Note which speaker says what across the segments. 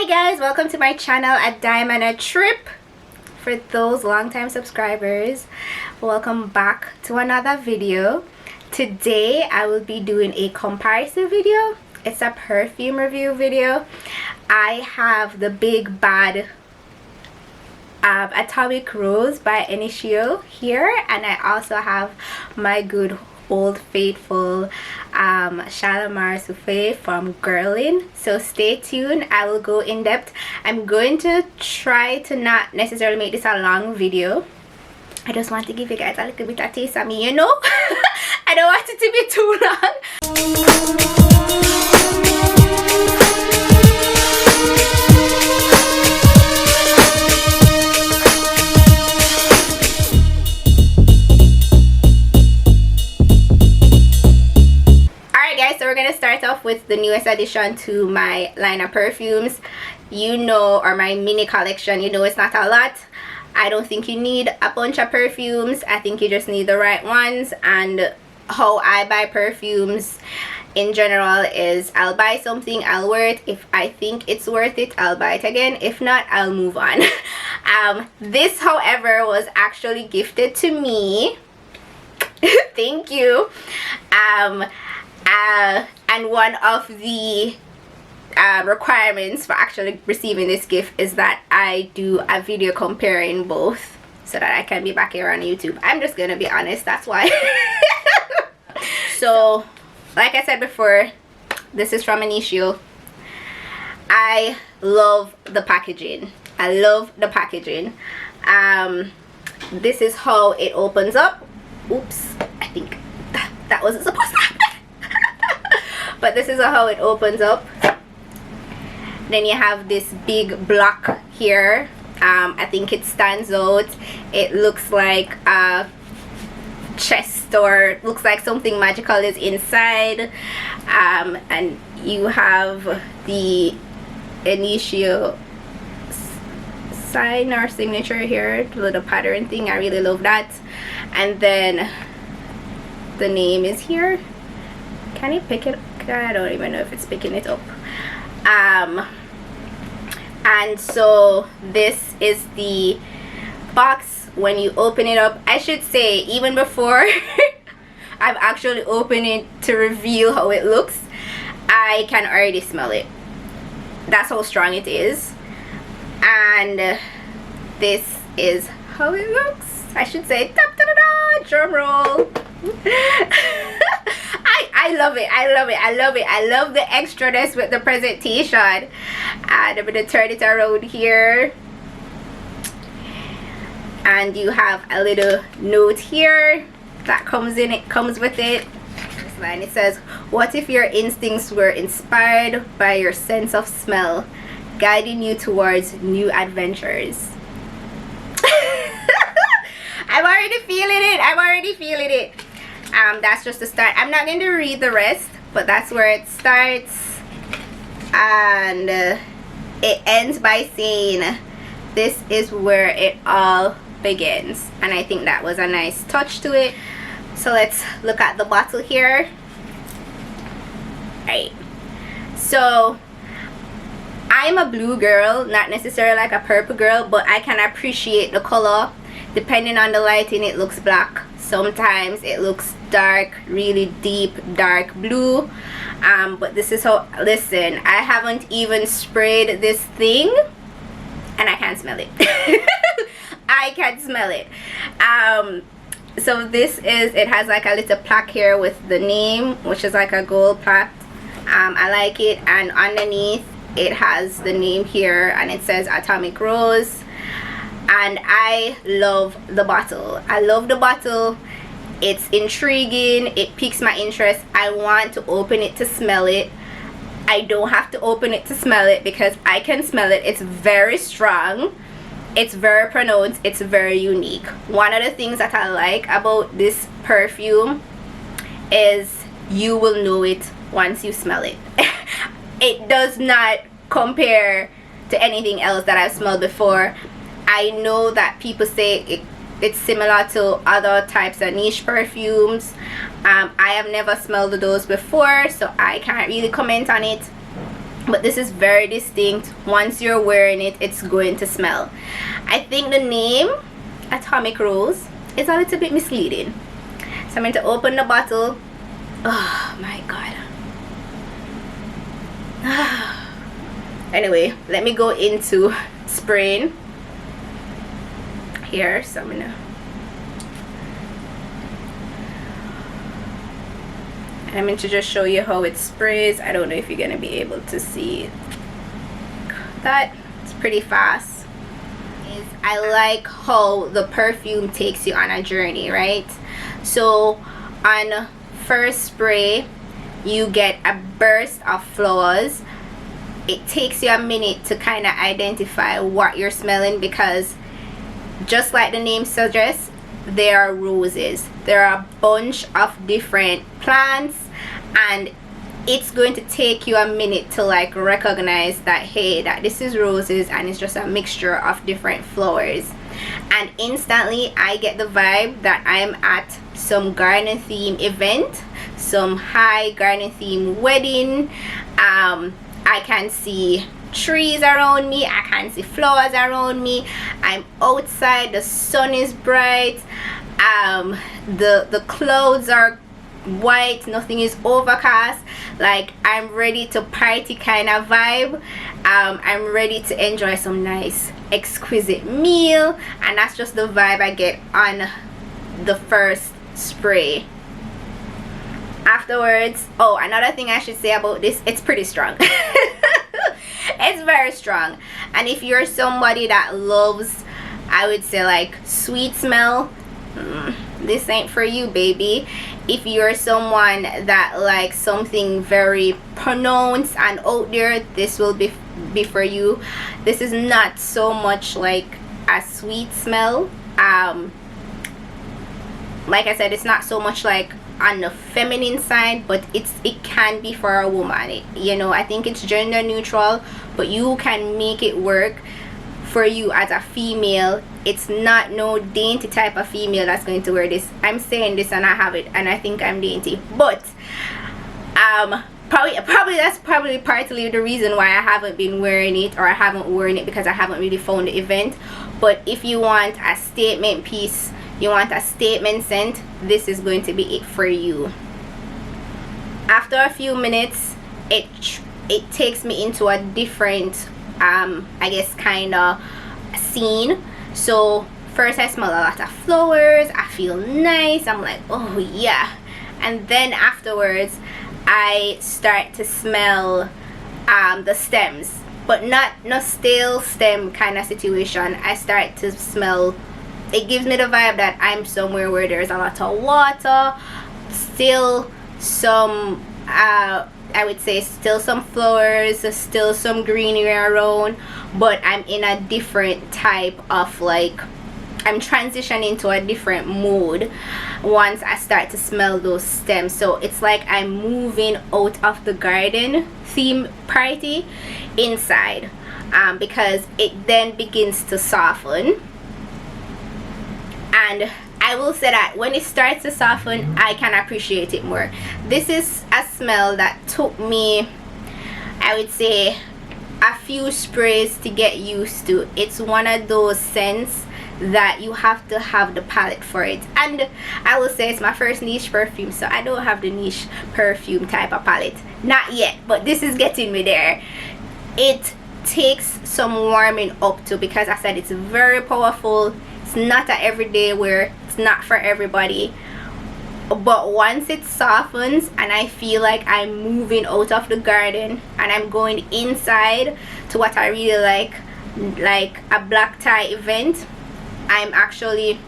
Speaker 1: Hi guys, welcome to my channel, A Dime and a Trip. For those long-time subscribers, welcome back to another video. Today I will be doing a comparison video. It's a perfume review video. I have the big bad Atomic Rose by Initio here, and I also have my good old faithful Shalimar de Souffle from Guerlain. So stay tuned, I will go in depth. I'm going to try to not necessarily make this a long video. I just want to give you guys a little bit of taste of me, you know. I don't want it to be too long. So we're gonna start off with the newest addition to my line of perfumes, you know, or my mini collection. You know, it's not a lot. I don't think you need a bunch of perfumes. I think you just need the right ones. And how I buy perfumes in general is I'll buy something, I'll wear it. If I think it's worth it, I'll buy it again. If not, I'll move on. This, however, was actually gifted to me. Thank you. And one of the requirements for actually receiving this gift is that I do a video comparing both so that I can be back here on YouTube. I'm just gonna be honest, that's why. So like I said before, this is from Initio. I love the packaging. I love the packaging. This is how it opens up. Oops, I think that wasn't supposed to happen. But this is how it opens up. Then you have this big block here. I think it stands out. It looks like a chest, or looks like something magical is inside. And you have the Initio sign or signature here, the little pattern thing. I really love that. And then the name is here. Can you pick it? I don't even know if it's picking it up. And so this is the box when you open it up. I should say, even before I've actually opened it to reveal how it looks, I can already smell it. That's how strong it is. And this is how it looks. I should say, da da da da, drum roll. I love it. I love it. I love it. I love the extraness with the presentation. And I'm gonna turn it around here, and you have a little note here that comes in. It comes with it. This line, it says, "What if your instincts were inspired by your sense of smell, guiding you towards new adventures?" I'm already feeling it. I'm already feeling it. That's just the start. I'm not going to read the rest, but that's where it starts. And it ends by saying, "This is where it all begins." And I think that was a nice touch to it. So let's look at the bottle here. Right. So I'm a blue girl, not necessarily like a purple girl, but I can appreciate the color. Depending on the lighting, it looks black. Sometimes it looks dark, really deep dark blue. But this is how, listen, I haven't even sprayed this thing and I can't smell it. I can smell it. So this is, it has like a little plaque here with the name, which is like a gold plaque. I like it. And underneath it has the name here, and it says Atomic Rose. And I love the bottle. I love the bottle. It's intriguing. It piques my interest. I want to open it to smell it. I don't have to open it to smell it because I can smell it. It's very strong. It's very pronounced. It's very unique. One of the things that I like about this perfume is you will know it once you smell it. It does not compare to anything else that I've smelled before. I know that people say it's similar to other types of niche perfumes. I have never smelled those before, so I can't really comment on it. but this is very distinct. Once you're wearing it, it's going to smell. I think the name Atomic Rose is a little bit misleading, so I'm going to open the bottle. Oh my god. Anyway, let me go into spraying here. So I'm gonna, I'm going to just show you how it sprays. I don't know if you're gonna be able to see that. It's pretty fast. I like how the perfume takes you on a journey, right? So on first spray, you get a burst of flowers. It takes you a minute to kind of identify what you're smelling, because just like the name suggests, there are roses. There are a bunch of different plants, and it's going to take you a minute to like recognize that, hey, that this is roses and it's just a mixture of different flowers. And instantly I get the vibe that I'm at some garden theme event, some high garden theme wedding. I can see trees around me, I can see flowers around me, I'm outside, the sun is bright, the clouds are white, nothing is overcast. Like, I'm ready to party kind of vibe. I'm ready to enjoy some nice exquisite meal, and that's just the vibe I get on the first spray. Afterwards, oh, another thing I should say about this, it's pretty strong. It's very strong, and if you're somebody that loves, I would say, like sweet smell, this ain't for you, baby. If you're someone that likes something very pronounced and out there, this will be for you. This is not so much like a sweet smell. Like I said, it's not so much like on the feminine side, but it can be for a woman. You know, I think it's gender neutral, but you can make it work for you as a female. It's not no dainty type of female that's going to wear this. I'm saying this and I have it and I think I'm dainty, but probably that's probably partly the reason why I haven't been wearing it, or I haven't worn it because I haven't really found the event. But if you want a statement piece, you want a statement scent, this is going to be it for you. After a few minutes, it takes me into a different I guess kind of scene. So first I smell a lot of flowers, I feel nice, I'm like, oh yeah. And then afterwards I start to smell the stems, but not no stale stem kind of situation. I start to smell, it gives me the vibe that I'm somewhere where there's a lot of water, still some I would say still some flowers, still some greenery around, but I'm in a different type of, like, I'm transitioning to a different mood once I start to smell those stems. So it's like I'm moving out of the garden theme party inside, because it then begins to soften. And I will say that when it starts to soften, I can appreciate it more. This is a smell that took me, I would say, a few sprays to get used to. It's one of those scents that you have to have the palette for it. And I will say it's my first niche perfume, so I don't have the niche perfume type of palette. Not yet, but this is getting me there. It takes some warming up to, because I said it's very powerful. It's not an everyday wear. It's not for everybody. But once it softens and I feel like I'm moving out of the garden and I'm going inside to what I really like a black tie event, I'm actually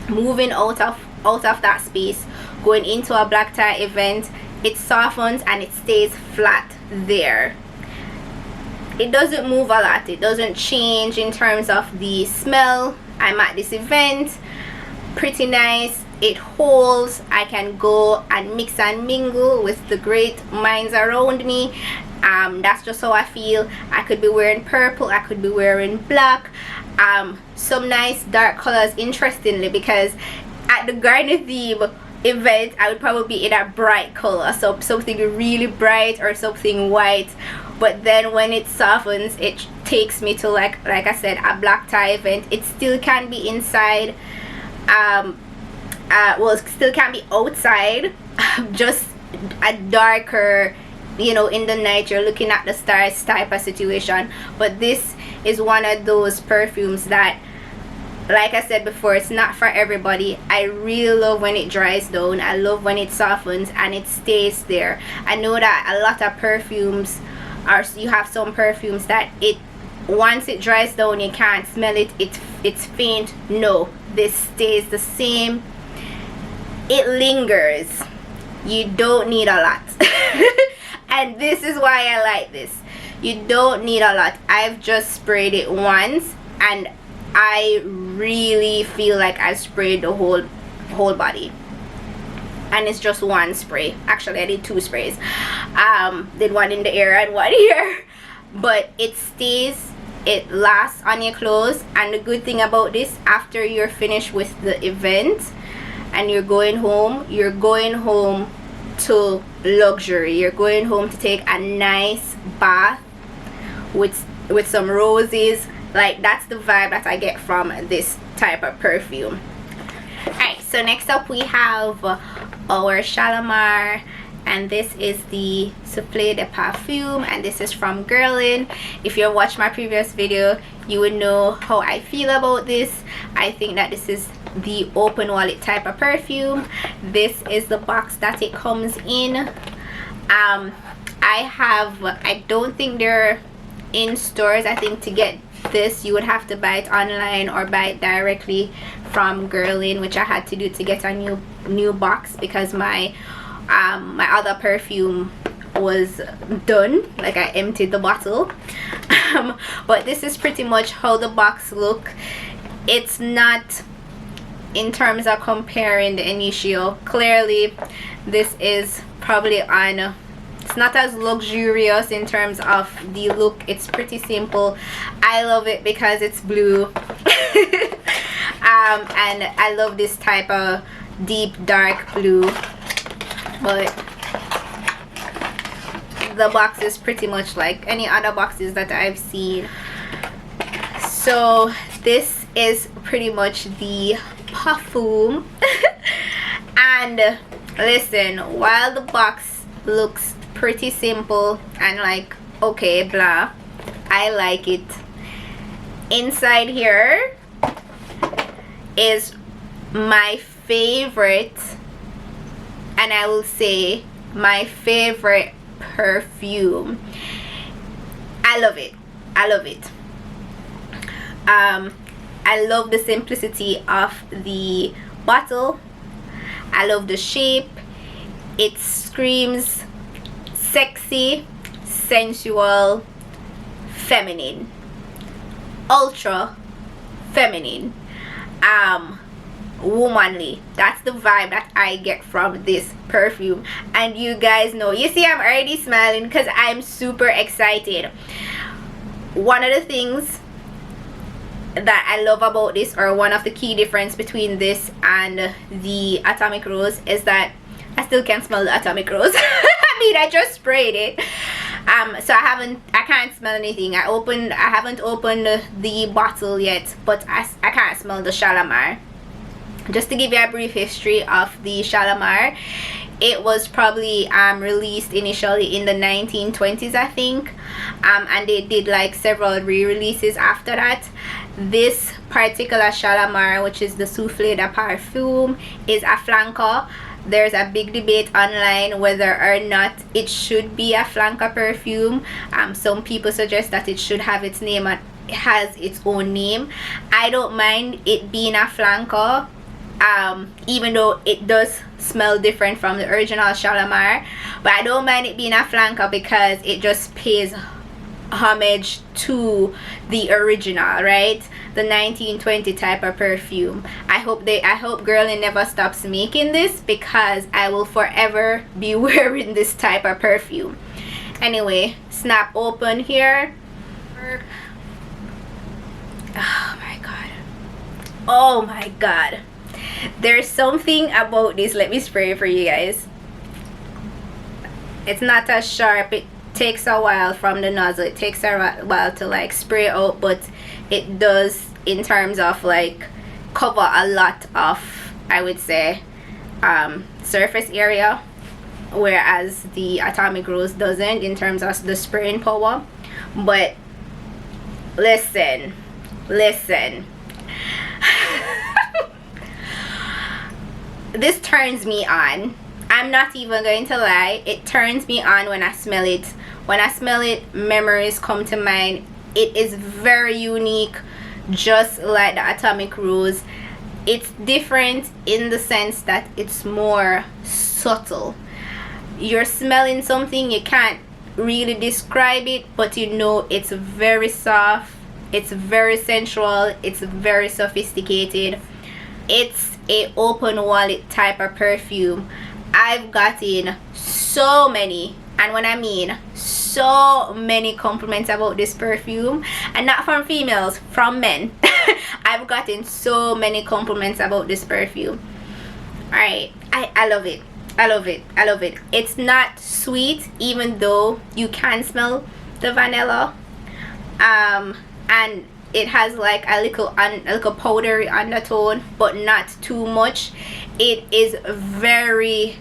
Speaker 1: moving out of that space, going into a black tie event. It softens and it stays flat there. It doesn't move a lot. It doesn't change in terms of the smell. I'm at this event, pretty nice. It holds. I can go and mix and mingle with the great minds around me. That's just how I feel. I could be wearing purple, I could be wearing black, some nice dark colors, interestingly, because at the garden theme event I would probably be in a bright color, so something really bright or something white, but then when it softens, it takes me to, like I said, a black tie event. It still can be inside, well, it still can be outside, just a darker, you know, in the night you're looking at the stars type of situation. But this is one of those perfumes that, like I said before, it's not for everybody. I really love when it dries down. I love when it softens and it stays there. I know that a lot of perfumes are, you have some perfumes that it, once it dries down you can't smell it, it's faint. No, this stays the same. It lingers. You don't need a lot. And this is why I like this. You don't need a lot. I've just sprayed it once and I really feel like I sprayed the whole body. And it's just one spray. Actually, I did 2 sprays. Did one in the ear and one here. But it stays, it lasts on your clothes. And the good thing about this, after you're finished with the event and you're going home to luxury. You're going home to take a nice bath with some roses. Like, that's the vibe that I get from this type of perfume. Alright, so next up we have our Shalimar, and this is the Souffle de Perfume, and this is from Guerlain. If you watched my previous video, you would know how I feel about this. I think that this is the open wallet type of perfume. This is the box that it comes in. I don't think they're in stores. I think to get this you would have to buy it online or buy it directly from Guerlain, which I had to do to get a new box because my other perfume was done. Like, I emptied the bottle. But this is pretty much how the box look. It's not, in terms of comparing the Initio, clearly this is probably on, it's not as luxurious in terms of the look. It's pretty simple. I love it because it's blue. And I love this type of deep dark blue. But the box is pretty much like any other boxes that I've seen. So this is pretty much the perfume. And listen, while the box looks pretty simple and like, okay, blah, I like it. Inside here is my favorite, and I will say my favorite perfume. I love it. I love it. I love the simplicity of the bottle. I love the shape. It screams sexy, sensual, feminine, ultra feminine, womanly. That's the vibe that I get from this perfume. And you guys know, you see, I'm already smiling because I'm super excited. One of the things that I love about this, or one of the key difference between this and the Atomic Rose, is that I still can smell the Atomic Rose. I mean, I just sprayed it. So I can't smell anything. I haven't opened the bottle yet, but I can't smell the Shalimar. Just to give you a brief history of the Shalimar, it was probably released initially in the 1920s, I think, and they did like several re-releases after that. This particular Shalimar, which is the Souffle de Parfums, is a flanker. There's a big debate online whether or not it should be a flanker perfume. Some people suggest that it should have its name, it has its own name. I don't mind it being a flanker, even though it does smell different from the original Shalimar, but I don't mind it being a flanker because it just pays homage to the original, right? The 1920 type of perfume. I hope Guerlain never stops making this, because I will forever be wearing this type of perfume. Anyway, snap open here. Oh my god, oh my god, there's something about this. Let me spray it for you guys. It's not as sharp. takes a while from the nozzle. It takes a while to like spray out, but it does in terms of like cover a lot of, I would say, surface area, whereas the Atomic Rose doesn't in terms of the spraying power. But listen this turns me on. I'm not even going to lie, it turns me on when I smell it. When I smell it, memories come to mind. It is very unique, just like the Atomic Rose. It's different in the sense that it's more subtle. You're smelling something, you can't really describe it, but you know it's very soft, it's very sensual, it's very sophisticated. It's a open wallet type of perfume. I've gotten so many, and when I mean so many, compliments about this perfume, and not from females, from men. I've gotten so many compliments about this perfume. Alright, I love it. I love it. I love it. It's not sweet, even though you can smell the vanilla, and it has like a little powdery undertone, but not too much. It is very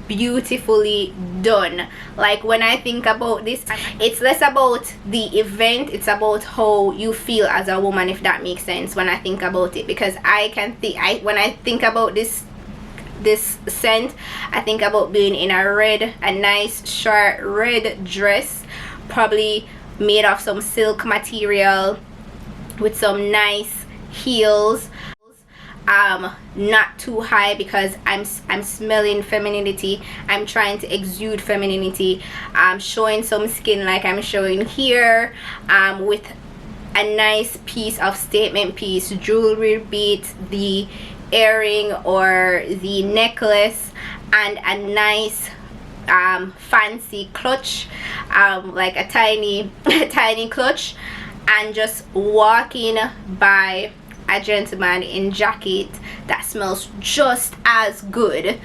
Speaker 1: beautifully done. Like when I think about this, it's less about the event, it's about how you feel as a woman, if that makes sense, when I think about it. Because I can think, when I think about this scent, I think about being in a nice short red dress, probably made of some silk material with some nice heels, not too high, because I'm smelling femininity. I'm trying to exude femininity. I'm showing some skin like I'm showing here, with a nice piece of statement piece, jewelry, beat the earring or the necklace, and a nice fancy clutch, like a tiny clutch, and just walking by a gentleman in jacket that smells just as good,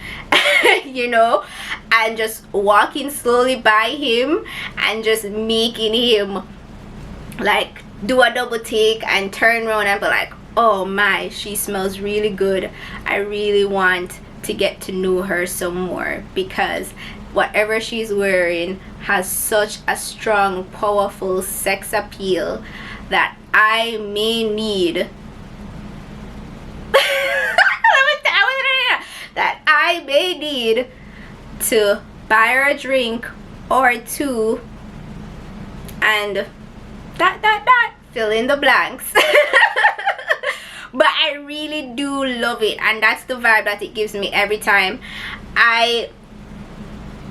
Speaker 1: you know, and just walking slowly by him and just making him like do a double take and turn around and be like, oh my, she smells really good. I really want to get to know her some more, because whatever she's wearing has such a strong, powerful sex appeal that I may need that I may need to buy her a drink or two, and fill in the blanks. But I really do love it, and that's the vibe that it gives me every time. It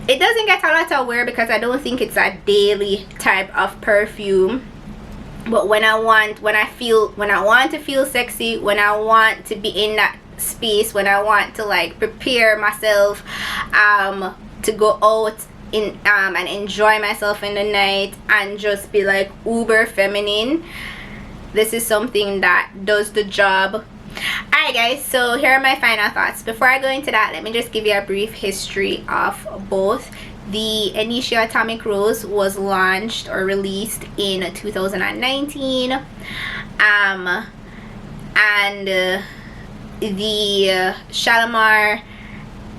Speaker 1: doesn't get a lot of wear because I don't think it's a daily type of perfume. But when I want to feel sexy, when I want to be in that space, when I want to like prepare myself to go out in and enjoy myself in the night and just be like uber feminine, this is something that does the job. Alright guys, so here are my final thoughts. Before I go into that, let me just give you a brief history of both. The Initio Atomic Rose was launched or released in 2019, and the Shalimar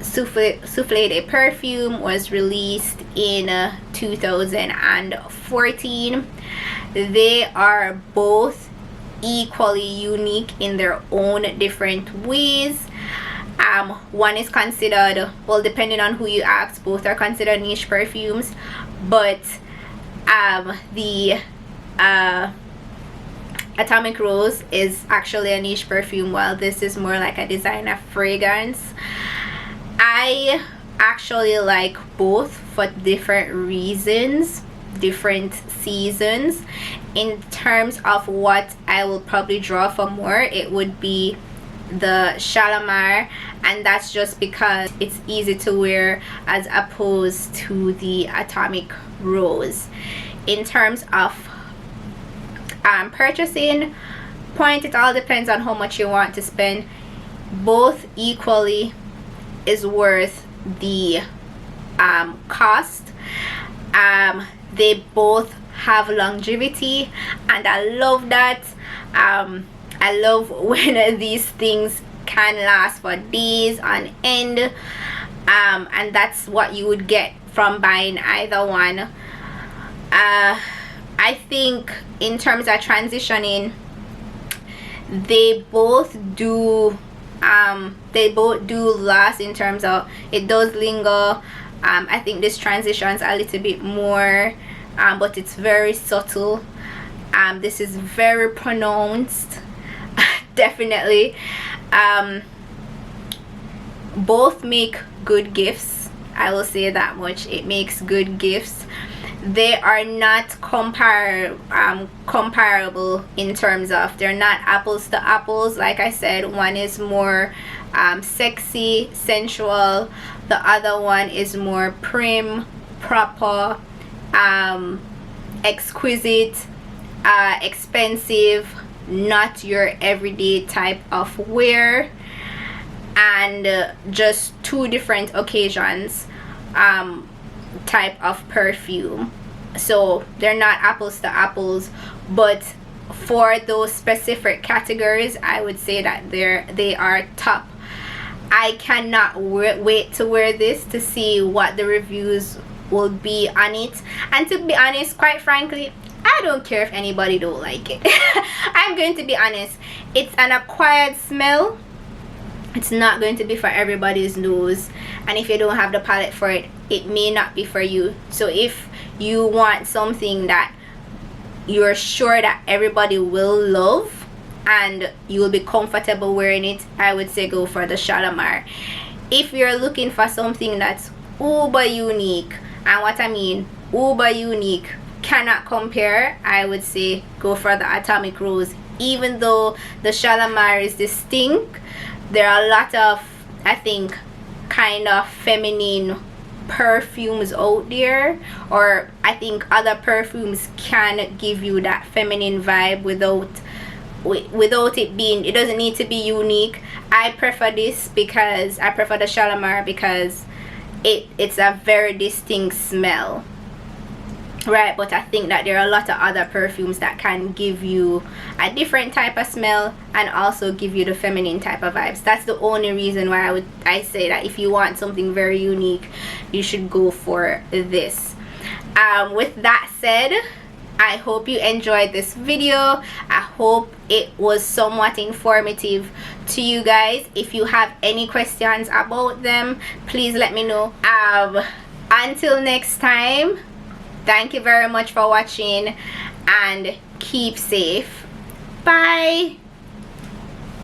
Speaker 1: Souffle de Perfume was released in 2014. They are both equally unique in their own different ways. One is considered, well, depending on who you ask, both are considered niche perfumes, but the Atomic Rose is actually a niche perfume, while this is more like a designer fragrance. I actually like both for different reasons, different seasons. In terms of what I will probably draw for more, it would be the Shalimar, and that's just because it's easy to wear as opposed to the Atomic Rose. In terms of purchasing point, it all depends on how much you want to spend. Both equally is worth the cost. they both have longevity, and I love that. I love when these things can last for days on end, and that's what you would get from buying either one. I think in terms of transitioning, they both do last. In terms of it does linger. I think this transitions a little bit more, but it's very subtle. This is very pronounced. Definitely. Both make good gifts, I will say that much. It makes good gifts. They are not comparable in terms of, they're not apples to apples. Like I said, one is more sexy, sensual. The other one is more prim, proper, exquisite, expensive, not your everyday type of wear, and just two different occasions type of perfume. So they're not apples to apples, but for those specific categories, I would say that they are top. I cannot wait to wear this to see what the reviews will be on it. And to be honest, quite frankly, I don't care if anybody don't like it. I'm going to be honest, it's an acquired smell. It's not going to be for everybody's nose, and if you don't have the palette for it, it may not be for you. So if you want something that you're sure that everybody will love and you will be comfortable wearing it, I would say go for the Shalimar. If you're looking for something that's uber unique, and what I mean uber unique, cannot compare, I would say go for the Atomic Rose. Even though the Shalimar is distinct, there are a lot of, I think, kind of feminine perfumes out there, or I think other perfumes can give you that feminine vibe without it being, it doesn't need to be unique. I prefer this because I prefer the Shalimar because it's a very distinct smell, right? But I think that there are a lot of other perfumes that can give you a different type of smell and also give you the feminine type of vibes. That's the only reason why I say that if you want something very unique, you should go for this. With that said, I hope you enjoyed this video. I hope it was somewhat informative to you guys. If you have any questions about them, please let me know. Until next time, thank you very much for watching and keep safe. Bye.